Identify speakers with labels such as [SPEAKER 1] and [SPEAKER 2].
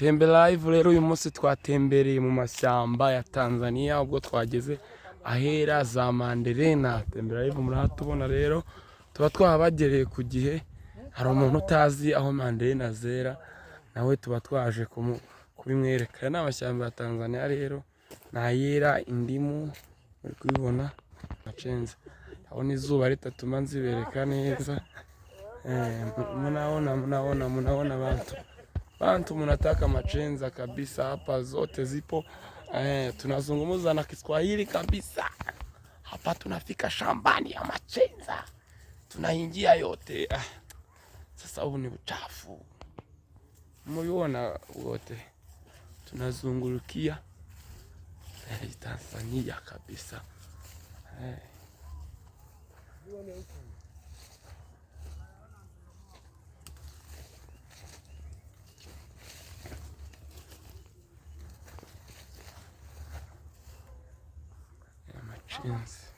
[SPEAKER 1] Tembera Live rero uyu munsi twatembereye mu mashyamba ya Tanzania ubwo twageze ahera za Mandelena. Tembera Live murahatubona rero tuba twahabagereye ku gihe. Hari umuntu utazi aho Mandelena zera nawe tuba twaje kubimwereka. Ni amashyamba ya Tanzania rero nayera indimu muri kubibona macenza. Abona izuba ritatuma nzibereka neza. Munaona bantu mnataka machenza kabisa hapa, zote zipo. Tunazungumza na Kiswahili kabisa hapa, tunafika shambani ya machenza tunaingia yote. Sasa huu ni uchafu mmeona wote, tunazungurukia Tanzania kabisa. Machenza